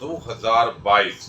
2022।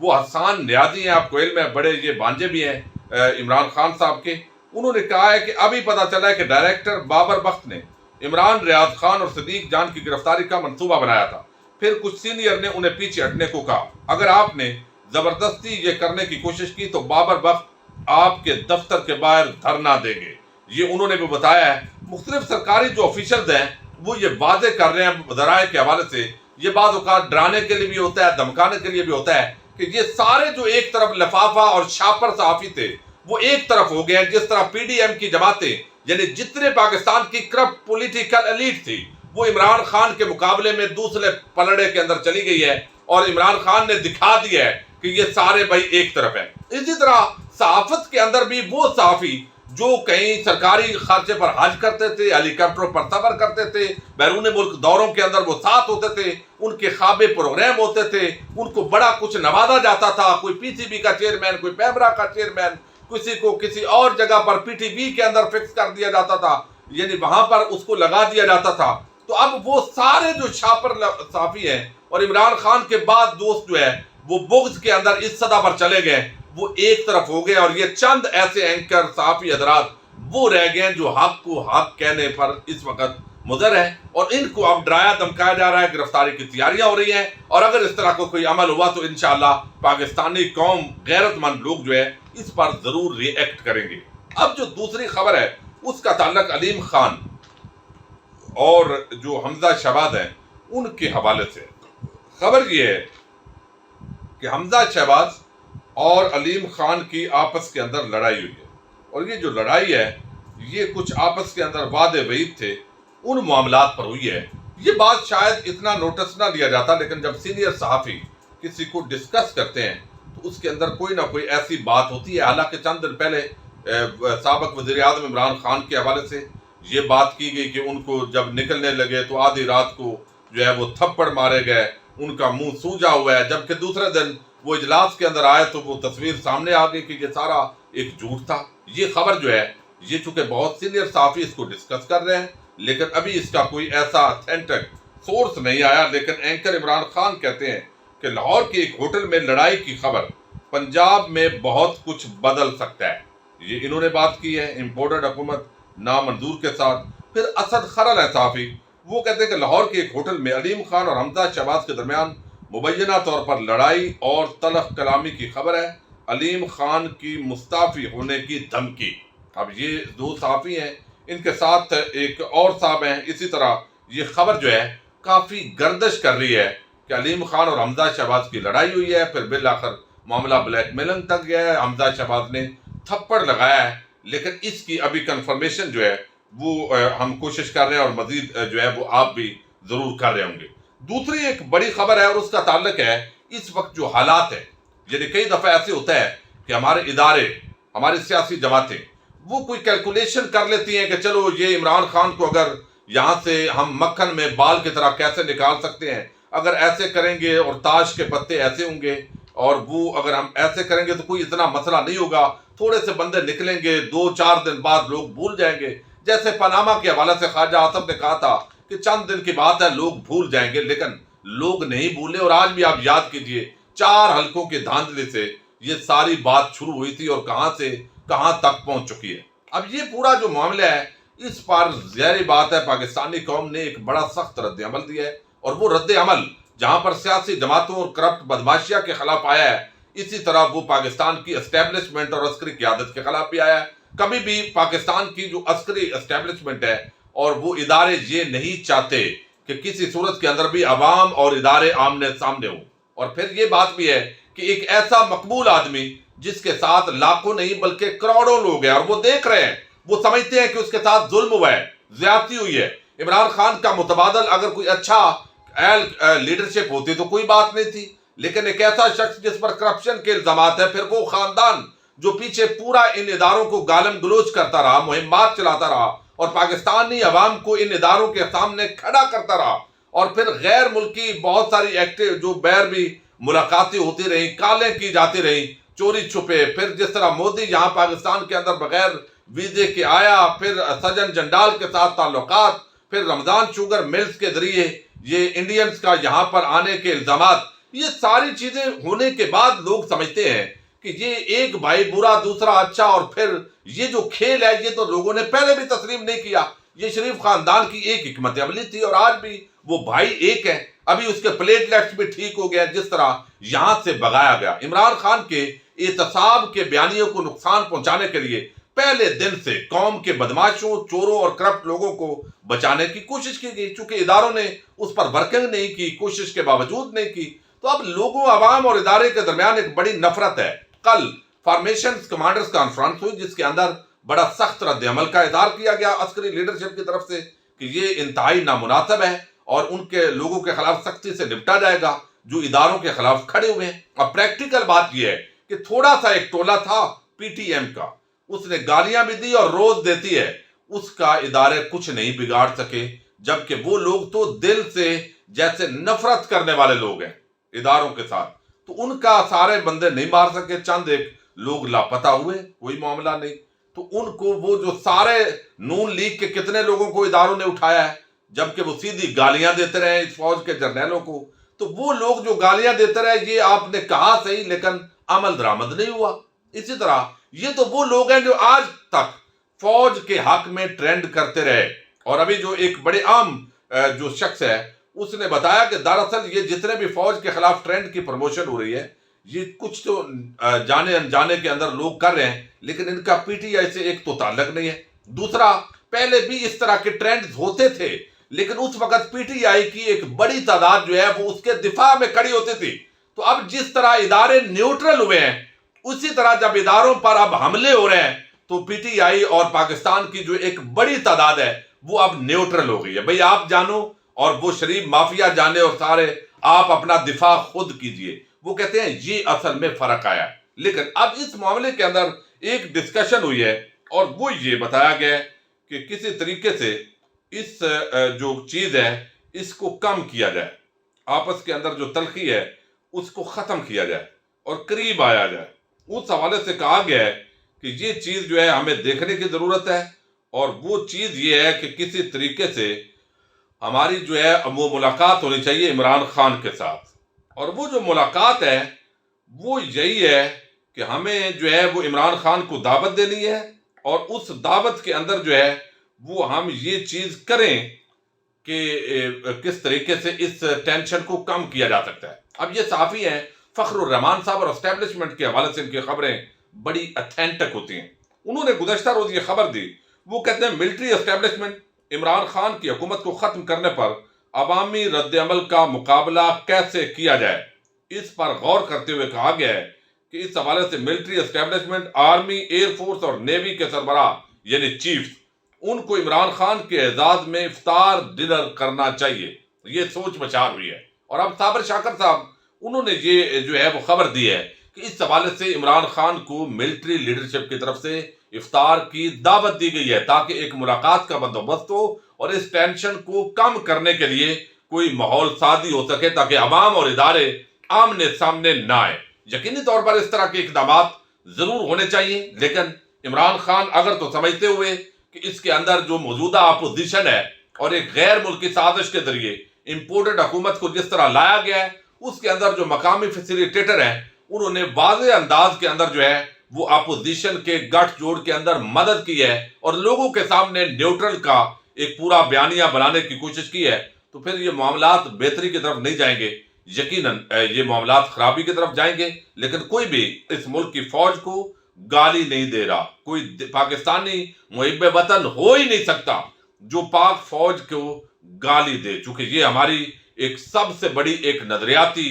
وہ حسان نیازی ہیں، آپ کو علم ہے، بڑے یہ بانجے بھی ہیں عمران خان صاحب کے. انہوں نے کہا ہے کہ ابھی پتہ چلا ہے کہ ڈائریکٹر بابر بخت نے عمران، ریاض خان اور صدیق جان کی گرفتاری کا منصوبہ بنایا تھا. پھر کچھ سینئر نے انہیں پیچھے ہٹنے کو کہا. اگر آپ نے زبردستی یہ کرنے کی کوشش کی تو بابر بخت آپ کے دفتر کے باہر دھرنا دیں گے. یہ انہوں نے بھی بتایا ہے. مختلف سرکاری جو آفیشلز ہیں وہ یہ واضح کر رہے ہیں ذرائع کے حوالے سے. یہ بعض اوقات ڈرانے کے لیے بھی ہوتا ہے، دھمکانے کے لیے بھی ہوتا ہے کہ یہ سارے جو ایک طرف لفافہ اور شاپر صحافی تھے وہ ایک طرف ہو گئے ہیں. جس طرح پی ڈی ایم کی جماعتیں، یعنی جتنے پاکستان کی کرپٹ پولیٹیکل ایلیٹ تھی، وہ عمران خان کے مقابلے میں دوسرے پلڑے کے اندر چلی گئی ہے اور عمران خان نے دکھا دیا ہے کہ یہ سارے بھائی ایک طرف ہیں. اسی طرح صحافت کے اندر بھی وہ صحافی جو کہیں سرکاری خرچے پر حج کرتے تھے، ہیلی کاپٹروں پر سفر کرتے تھے، بیرون ملک دوروں کے اندر وہ ساتھ ہوتے تھے، ان کے خوابے پروگرام ہوتے تھے، ان کو بڑا کچھ نوازا جاتا تھا. کوئی پی سی بی کا چیئرمین، کوئی پیمرا کا چیئرمین، کسی کو کسی اور جگہ پر پی ٹی وی کے اندر فکس کر دیا جاتا تھا، یعنی وہاں پر اس کو لگا دیا جاتا تھا. تو اب وہ سارے جو شاپر صحافی ہیں اور عمران خان کے بعد دوست جو ہے وہ بغض کے اندر اس سطح پر چلے گئے، وہ ایک طرف ہو گئے. اور یہ چند ایسے اینکر صحافی حضرات وہ رہ گئے ہیں جو حق کو حق کہنے پر اس وقت مضر ہے، اور ان کو اب ڈرایا دھمکایا جا رہا ہے. گرفتاری کی تیاریاں ہو رہی ہیں، اور اگر اس طرح کو کوئی عمل ہوا تو انشاءاللہ پاکستانی قوم، غیرت مند لوگ جو ہے اس پر ضرور ری ایکٹ کریں گے. اب جو دوسری خبر ہے اس کا تعلق علیم خان اور جو حمزہ شہباز ہیں ان کے حوالے سے. خبر یہ ہے کہ حمزہ شہباز اور علیم خان کی آپس کے اندر لڑائی ہوئی ہے، اور یہ جو لڑائی ہے یہ کچھ آپس کے اندر وعدے وعید تھے ان معاملات پر ہوئی ہے. یہ بات شاید اتنا نوٹس نہ لیا جاتا، لیکن جب سینئر صحافی کسی کو ڈسکس کرتے ہیں تو اس کے اندر کوئی نہ کوئی ایسی بات ہوتی ہے. حالانکہ چند دن پہلے سابق وزیر اعظم عمران خان کے حوالے سے یہ بات کی گئی کہ ان کو جب نکلنے لگے تو آدھی رات کو جو ہے وہ تھپڑ مارے گئے، ان کا منہ سوجا ہوا ہے. جبکہ دوسرے دن وہ اجلاس کے اندر آئے تو وہ تصویر سامنے آ گئی کہ یہ سارا ایک جھوٹ تھا. یہ خبر جو ہے یہ چونکہ بہت سینئر صحافی اس کو ڈسکس کر رہے ہیں، لیکن ابھی اس کا کوئی ایسا اتھینٹک سورس نہیں آیا. لیکن اینکر عمران خان کہتے ہیں کہ لاہور کے ایک ہوٹل میں لڑائی کی خبر پنجاب میں بہت کچھ بدل سکتا ہے. یہ انہوں نے بات کی ہے امپورٹڈ حکومت نامنظور کے ساتھ. پھر اسد خرل ہے صحافی، وہ کہتے ہیں کہ لاہور کے ایک ہوٹل میں علیم خان اور حمزہ شہباز کے درمیان مبینہ طور پر لڑائی اور تلخ کلامی کی خبر ہے. علیم خان کی مستعفی ہونے کی دھمکی. اب یہ دو صحافی ہیں، ان کے ساتھ ایک اور صاحب ہیں. اسی طرح یہ خبر جو ہے کافی گردش کر رہی ہے کہ علیم خان اور حمزہ شہباز کی لڑائی ہوئی ہے. پھر بالآخر معاملہ بلیک میلنگ تک گیا ہے، حمزہ شہباز نے تھپڑ لگایا ہے. لیکن اس کی ابھی کنفرمیشن جو ہے وہ ہم کوشش کر رہے ہیں، اور مزید جو ہے وہ آپ بھی ضرور کر رہے ہوں گے. دوسری ایک بڑی خبر ہے اور اس کا تعلق ہے اس وقت جو حالات ہے. یعنی کئی دفعہ ایسے ہوتا ہے کہ ہمارے ادارے، ہماری سیاسی جماعتیں وہ کوئی کیلکولیشن کر لیتی ہیں کہ چلو یہ عمران خان کو اگر یہاں سے ہم مکھن میں بال کی طرح کیسے نکال سکتے ہیں، اگر ایسے کریں گے اور تاش کے پتے ایسے ہوں گے، اور وہ اگر ہم ایسے کریں گے تو کوئی اتنا مسئلہ نہیں ہوگا، تھوڑے سے بندے نکلیں گے، 2-4 دن بعد لوگ بھول جائیں گے. جیسے پاناما کے حوالے سے خواجہ آصف نے کہا تھا کہ چند دن کی بات ہے، لوگ بھول جائیں گے، لیکن لوگ نہیں بھولے. اور آج بھی آپ یاد کیجئے 4 حلقوں کے دھاندلی سے یہ ساری بات شروع ہوئی تھی اور کہاں سے کہاں تک پہنچ چکی ہے. اب یہ پورا جو معاملہ ہے اس پر ظاہری بات ہے پاکستانی قوم نے ایک بڑا سخت رد عمل دیا ہے، اور وہ رد عمل جہاں پر سیاسی جماعتوں اور کرپٹ بدماشیہ کے خلاف آیا ہے، اسی طرح وہ پاکستان کی اسٹیبلشمنٹ اور عسکری قیادت کے خلاف بھی آیا ہے. کبھی بھی پاکستان کی جو عسکری اسٹیبلشمنٹ ہے اور وہ ادارے یہ نہیں چاہتے کہ کسی صورت کے اندر بھی عوام اور ادارے آمنے سامنے ہوں. اور پھر یہ بات بھی ہے کہ ایک ایسا مقبول آدمی جس کے ساتھ لاکھوں نہیں بلکہ کروڑوں لوگ ہیں اور وہ دیکھ رہے ہیں، وہ سمجھتے ہیں کہ اس کے ساتھ ظلم ہوا ہے، زیادتی ہوئی ہے. عمران خان کا متبادل اگر کوئی اچھا لیڈرشپ ہوتی تو کوئی بات نہیں تھی، لیکن ایک ایسا شخص جس پر کرپشن کے الزامات ہیں، پھر وہ خاندان جو پیچھے پورا ان اداروں کو گالم گلوچ کرتا رہا، مہمات چلاتا رہا اور پاکستانی عوام کو ان اداروں کے سامنے کھڑا کرتا رہا، اور پھر غیر ملکی بہت ساری ایکٹیو جو بیر بھی ملاقاتیں ہوتی رہیں، کالیں کی جاتی رہیں چوری چھپے. پھر جس طرح مودی یہاں پاکستان کے اندر بغیر ویزے کے آیا، پھر سجن جنڈال کے ساتھ تعلقات، پھر رمضان شوگر ملز کے ذریعے یہ انڈینز کا یہاں پر آنے کے الزامات، یہ ساری چیزیں ہونے کے بعد لوگ سمجھتے ہیں کہ یہ ایک بھائی برا دوسرا اچھا، اور پھر یہ جو کھیل ہے یہ تو لوگوں نے پہلے بھی تسلیم نہیں کیا. یہ شریف خاندان کی ایک حکمت عملی تھی، اور آج بھی وہ بھائی ایک ہے. ابھی اس کے پلیٹلیٹس بھی ٹھیک ہو گیا جس طرح یہاں سے بغایا گیا. عمران خان کے اعتصاب کے بیانیوں کو نقصان پہنچانے کے لیے پہلے دن سے قوم کے بدماشوں، چوروں اور کرپٹ لوگوں کو بچانے کی کوشش کی گئی. چونکہ اداروں نے اس پر ورکنگ نہیں کی، کوشش کے باوجود نہیں کی، تو اب لوگوں، عوام اور ادارے کے درمیان ایک بڑی نفرت ہے. کل فارمیشنز کمانڈرز کانفرنس ہوئی جس کے اندر بڑا سخت رد عمل کا اظہار کیا گیا عسکری لیڈرشپ کی طرف سے کہ یہ انتہائی نامناسب ہے اور ان کے لوگوں کے خلاف سختی سے نپٹا جائے گا جو اداروں کے خلاف کھڑے ہوئے ہیں. اب پریکٹیکل بات یہ ہے کہ تھوڑا سا ایک ٹولہ تھا پی ٹی ایم کا، اس نے گالیاں بھی دی اور روز دیتی ہے، اس کا ادارے کچھ نہیں بگاڑ سکے، جبکہ وہ لوگ تو دل سے جیسے نفرت کرنے والے لوگ ہیں اداروں کے ساتھ، تو ان کا سارے بندے نہیں مار سکے. چند ایک لوگ لاپتہ ہوئے، کوئی معاملہ نہیں. تو ان کو وہ جو سارے نون لیگ کے کتنے لوگوں کو اداروں نے اٹھایا ہے، جبکہ وہ سیدھی گالیاں دیتے رہے اس فوج کے جرنیلوں کو، تو وہ لوگ جو گالیاں دیتے رہے یہ آپ نے کہا صحیح لیکن عمل درآمد نہیں ہوا. اسی طرح یہ تو وہ لوگ ہیں جو آج تک فوج کے حق میں ٹرینڈ کرتے رہے. اور ابھی جو ایک بڑے عام جو شخص ہے اس نے بتایا کہ دراصل یہ جتنے بھی فوج کے خلاف ٹرینڈ کی پروموشن ہو رہی ہے یہ کچھ تو جانے انجانے کے اندر لوگ کر رہے ہیں، لیکن ان کا پی ٹی آئی سے ایک تو تعلق نہیں ہے. دوسرا، پہلے بھی اس طرح کے ٹرینڈز ہوتے تھے لیکن اس وقت پی ٹی آئی کی ایک بڑی تعداد جو ہے وہ اس کے دفاع میں کھڑی ہوتی تھی. تو اب جس طرح ادارے نیوٹرل ہوئے ہیں اسی طرح جب اداروں پر اب حملے ہو رہے ہیں تو پی ٹی آئی اور پاکستان کی جو ایک بڑی تعداد ہے وہ اب نیوٹرل ہو گئی ہے. بھئی آپ جانو اور وہ شریف مافیا جانے اور سارے آپ اپنا دفاع خود کیجئے. وہ کہتے ہیں یہ اصل میں فرق آیا ہے. لیکن اب اس معاملے کے اندر ایک ڈسکشن ہوئی ہے اور وہ یہ بتایا گیا ہے کہ کسی طریقے سے اس جو چیز ہے اس کو کم کیا جائے، آپس کے اندر جو تلخی ہے اس کو ختم کیا جائے اور قریب آیا جائے. اس حوالے سے کہا گیا ہے کہ یہ چیز جو ہے ہمیں دیکھنے کی ضرورت ہے، اور وہ چیز یہ ہے کہ کسی طریقے سے ہماری جو ہے وہ ملاقات ہونی چاہیے عمران خان کے ساتھ. اور وہ جو ملاقات ہے وہ یہی ہے کہ ہمیں جو ہے وہ عمران خان کو دعوت دینی ہے، اور اس دعوت کے اندر جو ہے وہ ہم یہ چیز کریں کہ کس طریقے سے اس ٹینشن کو کم کیا جا سکتا ہے. اب یہ صحافی ہیں فخر الرحمان صاحب، اور اسٹیبلشمنٹ کے حوالے سے ان کی خبریں بڑی اتھینٹک ہوتی ہیں. انہوں نے گزشتہ روز یہ خبر دی، وہ کہتے ہیں ملٹری اسٹیبلشمنٹ عمران خان کی حکومت کو ختم کرنے پر عوامی رد عمل کا مقابلہ کیسے کیا جائے اس پر غور کرتے ہوئے کہا گیا ہے کہ اس حوالے سے military establishment, army, air force اور نیوی کے سربراہ یعنی چیفز، ان کو عمران خان کے اعزاز میں افطار ڈنر کرنا چاہیے. یہ سوچ بچار ہوئی ہے. اور اب صابر شاکر صاحب انہوں نے یہ جو ہے وہ خبر دی ہے کہ اس حوالے سے عمران خان کو ملٹری لیڈرشپ کی طرف سے افطار کی دعوت دی گئی ہے تاکہ ایک ملاقات کا بندوبست ہو اور اس ٹینشن کو کم کرنے کے لیے کوئی ماحول سازی ہو سکے تاکہ عوام اور ادارے آمنے سامنے نہ آئے. یقینی طور پر اس طرح کے اقدامات ضرور ہونے چاہیے، لیکن عمران خان اگر تو سمجھتے ہوئے کہ اس کے اندر جو موجودہ اپوزیشن ہے اور ایک غیر ملکی سازش کے ذریعے امپورٹڈ حکومت کو جس طرح لایا گیا ہے، اس کے اندر جو مقامی فیسیلیٹیٹر ہیں انہوں نے واضح انداز کے اندر جو ہے وہ اپوزیشن کے گٹھ جوڑ کے اندر مدد کی ہے اور لوگوں کے سامنے نیوٹرل کا ایک پورا بیانیہ بنانے کی کوشش کی ہے، تو پھر یہ معاملات بہتری کی طرف نہیں جائیں گے، یقیناً یہ معاملات خرابی کی طرف جائیں گے. لیکن کوئی بھی اس ملک کی فوج کو گالی نہیں دے رہا، کوئی پاکستانی محب وطن ہو ہی نہیں سکتا جو پاک فوج کو گالی دے، چونکہ یہ ہماری ایک سب سے بڑی ایک نظریاتی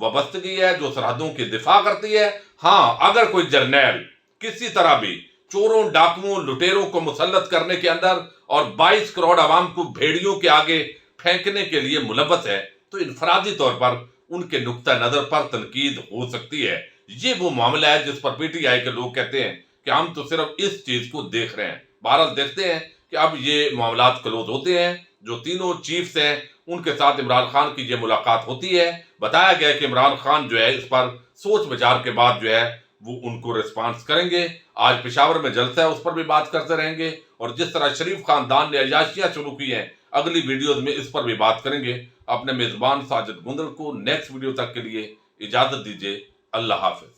وابستگی ہے جو سرحدوں کی دفاع کرتی ہے. ہاں، اگر کوئی جرنیل کسی طرح بھی چوروں، ڈاکوؤں، لٹیروں کو مسلط کرنے کے اندر اور 22 کروڑ عوام کو بھیڑیوں کے آگے پھینکنے کے لیے ملوث ہے تو انفرادی طور پر ان کے نقطہ نظر پر تنقید ہو سکتی ہے. یہ وہ معاملہ ہے جس پر پی ٹی آئی کے لوگ کہتے ہیں کہ ہم تو صرف اس چیز کو دیکھ رہے ہیں. بہرحال دیکھتے ہیں کہ اب یہ معاملات کلوز ہوتے ہیں. جو تینوں چیفز ہیں ان کے ساتھ عمران خان کی یہ ملاقات ہوتی ہے. بتایا گیا کہ عمران خان جو ہے اس پر سوچ بچار کے بعد جو ہے وہ ان کو ریسپانس کریں گے. آج پشاور میں جلسہ ہے، اس پر بھی بات کرتے رہیں گے. اور جس طرح شریف خاندان نے عیاشیاں شروع کی ہیں اگلی ویڈیوز میں اس پر بھی بات کریں گے۔ اپنے میزبان ساجد گندل کو نیکسٹ ویڈیو تک کے لیے اجازت دیجیے۔ اللہ حافظ۔